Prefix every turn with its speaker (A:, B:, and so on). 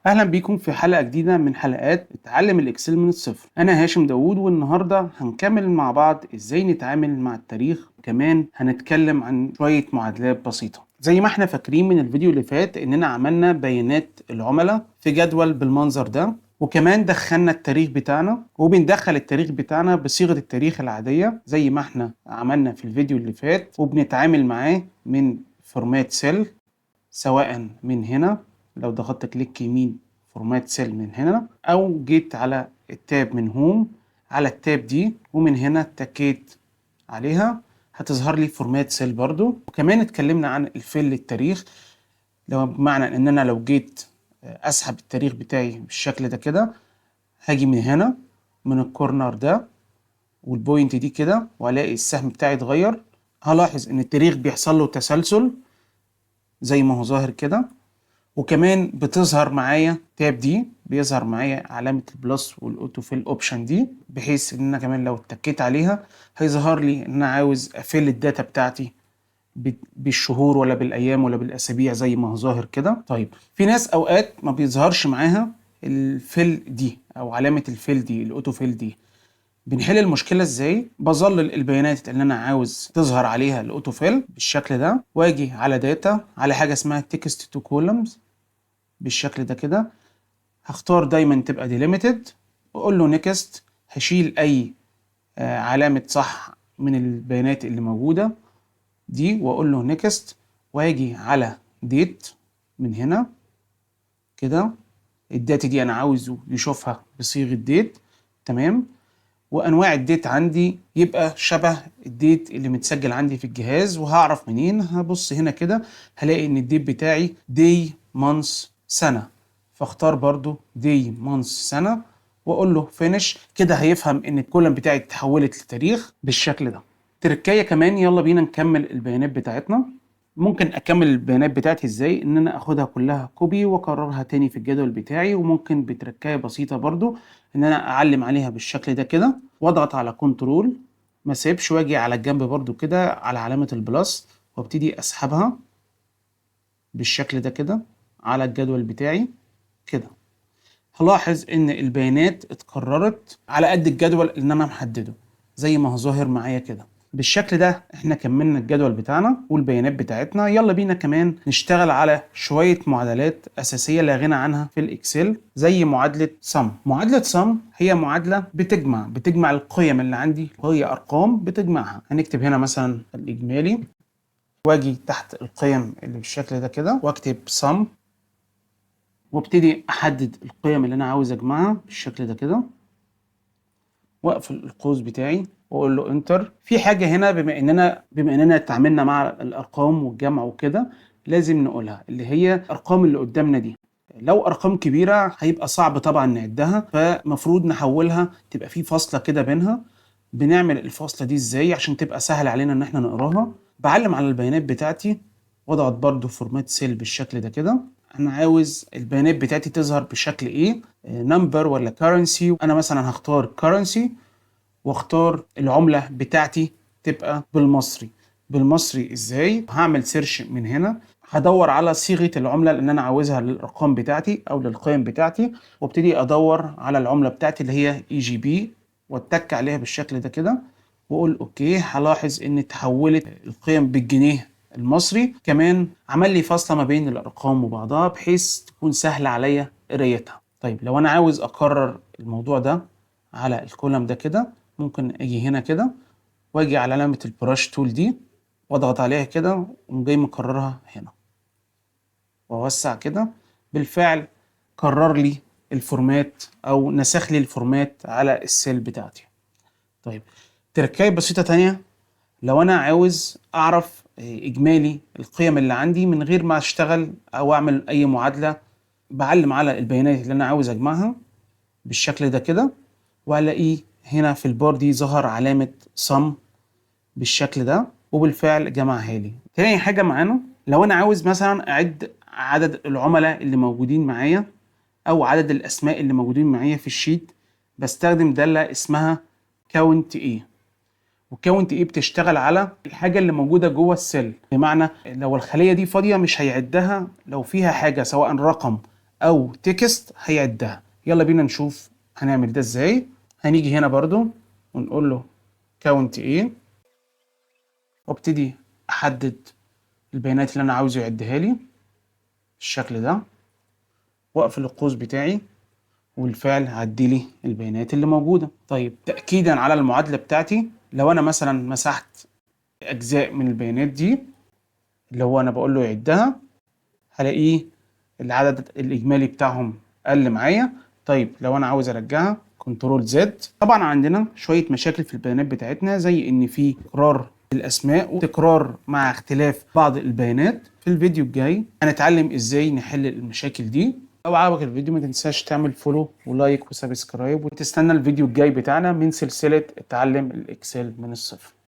A: اهلا بيكم في حلقه جديده من حلقات اتعلم الاكسل من الصفر. انا هاشم داوود، والنهارده هنكمل مع بعض ازاي نتعامل مع التاريخ. كمان هنتكلم عن شويه معادلات بسيطه. زي ما احنا فاكرين من الفيديو اللي فات اننا عملنا بيانات العملاء في جدول بالمنظر ده، وكمان دخلنا التاريخ بتاعنا، وبندخل التاريخ بتاعنا بصيغه التاريخ العاديه زي ما احنا عملنا في الفيديو اللي فات، وبنتعامل معاه من فورمات سيل، سواء من هنا لو ضغطت كليك يمين فورمات سيل من هنا، او جيت على التاب من هوم على التاب دي ومن هنا اتكيت عليها هتظهر لي فورمات سيل برضو. وكمان اتكلمنا عن الفيل التاريخ، لو بمعنى ان انا لو جيت اسحب التاريخ بتاعي بالشكل ده كده، هاجي من هنا من الكورنر ده والبوينت دي كده والاقي السهم بتاعي اتغير. هلاحظ ان التاريخ بيحصل له تسلسل زي ما هو ظاهر كده، وكمان بتظهر معايا تاب دي، بيظهر معايا علامة البلس والاوتو فيل اوبشن دي، بحيث ان انا كمان لو اتكيت عليها هيظهر لي ان انا عاوز افيل الداتا بتاعتي بالشهور ولا بالايام ولا بالاسابيع زي ما هو ظاهر كده. طيب في ناس اوقات ما بيظهرش معاها الفيل دي او علامة الفيل دي، الاوتو فيل دي. بنحل المشكله ازاي؟ بظلل البيانات اللي انا عاوز تظهر عليها الاوتو فيل بالشكل ده، واجي على داتا على حاجه اسمها تكست تو كولمز بالشكل ده كده. هختار دايما تبقى ديليميتد واقول له نيكست. هشيل اي علامه صح من البيانات اللي موجوده دي واقول له نيكست، واجي على ديت من هنا كده. الداتا دي انا عاوزه يشوفها بصيغه ديت، تمام. وانواع الديت عندي يبقى شبه الديت اللي متسجل عندي في الجهاز. وهعرف منين؟ هبص هنا كده هلاقي ان الديت بتاعي داي مانث سنه، فاختار برضو داي مانث سنه واقول له فينيش. كده هيفهم ان الكولم بتاعي اتحولت لتاريخ بالشكل ده. تركايه كمان، يلا بينا نكمل البيانات بتاعتنا. ممكن اكمل البيانات بتاعتي ازاي؟ ان انا اخدها كلها كوبي واكررها تاني في الجدول بتاعي. وممكن بتركايه بسيطه برضو ان انا اعلم عليها بالشكل ده كده واضغط على كنترول ما سيبش، واجي على الجنب برضو كده على علامه البلس وابتدي اسحبها بالشكل ده كده على الجدول بتاعي كده. هلاحظ ان البيانات اتكررت على قد الجدول اللي انا محدده زي ما هو ظاهر معايا كده. بالشكل ده احنا كملنا الجدول بتاعنا والبيانات بتاعتنا. يلا بينا كمان نشتغل على شوية معادلات أساسية لا غنى عنها في الإكسل، زي معادلة sum. معادلة sum هي معادلة بتجمع القيم اللي عندي، وهي أرقام بتجمعها. هنكتب هنا مثلا الإجمالي، واجي تحت القيم اللي بالشكل ده كده واكتب sum، وابتدي احدد القيم اللي انا عاوز اجمعها بالشكل ده كده، واقفل القوس بتاعي واقول له انتر. في حاجه هنا، بما اننا اتعاملنا مع الارقام والجمع وكده، لازم نقولها، اللي هي الارقام اللي قدامنا دي. لو ارقام كبيره هيبقى صعب طبعا نعدها، فمفروض نحولها تبقى في فاصله كده بينها. بنعمل الفاصله دي ازاي عشان تبقى سهل علينا ان احنا نقراها؟ بعلم على البيانات بتاعتي واضغط برضو فورمات سيل بالشكل ده كده. انا عاوز البيانات بتاعتي تظهر بشكل ايه؟ نمبر ولا كارنسي؟ انا مثلا هختار كارنسي واختار العملة بتاعتي تبقى بالمصري. بالمصري ازاي؟ هعمل سيرش من هنا، هدور على صيغة العملة اللي انا عاوزها للارقام بتاعتي او للقيم بتاعتي، وابتدي ادور على العملة بتاعتي اللي هي اي جي بي واتك عليها بالشكل ده كده واقول اوكي. هلاحظ ان اتحولت القيم بالجنيه المصري. كمان عمل لي فاصلة ما بين الارقام وبعضها بحيث تكون سهلة عليا قرايتها. طيب لو انا عاوز اكرر الموضوع ده على الكولم ده كده، ممكن اجي هنا كده واجي على علامة البراش تول دي واضغط عليها كده وأقوم جاي مكررها هنا واوسع كده. بالفعل كرر لي الفورمات او نسخ لي الفورمات على السيل بتاعتي. طيب تركاية بسيطة تانية، لو انا عاوز اعرف اجمالي القيم اللي عندي من غير ما اشتغل او اعمل اي معادلة، بعلم على البيانات اللي انا عاوز اجمعها بالشكل ده كده، وهلاقيه هنا في البار دي ظهر علامة sum بالشكل ده، وبالفعل جمعها لي. تاني حاجة معانا، لو أنا عاوز مثلا أعد عدد العملاء اللي موجودين معايا أو عدد الأسماء اللي موجودين معايا في الشيت، بستخدم دالة اسمها count A. وكاونت ايه بتشتغل على الحاجه اللي موجوده جوه السيل، بمعنى لو الخليه دي فاضيه مش هيعدها لو فيها حاجه سواء رقم او تكست هيعدها. يلا بينا نشوف هنعمل ده ازاي. هنيجي هنا برضو ونقول له كاونت ايه، وابتدي احدد البيانات اللي انا عاوزه يعدها لي بالشكل ده، واقفل القوس بتاعي، والفعل هعدي لي البيانات اللي موجوده. طيب تاكيدا على المعادله بتاعتي، لو انا مثلا مسحت اجزاء من البيانات دي اللي هو انا بقول له يعدها، هلاقيه العدد الاجمالي بتاعهم قل معايا. طيب لو انا عاوز ارجعها كنترول زد. طبعا عندنا شويه مشاكل في البيانات بتاعتنا، زي ان في تكرار الاسماء وتكرار مع اختلاف بعض البيانات. في الفيديو الجاي هنتعلم ازاي نحل المشاكل دي. لو عجبك الفيديو ما تنساش تعمل فولو ولايك وسبسكرايب، وتستنى الفيديو الجاي بتاعنا من سلسله اتعلم الاكسل من الصفر.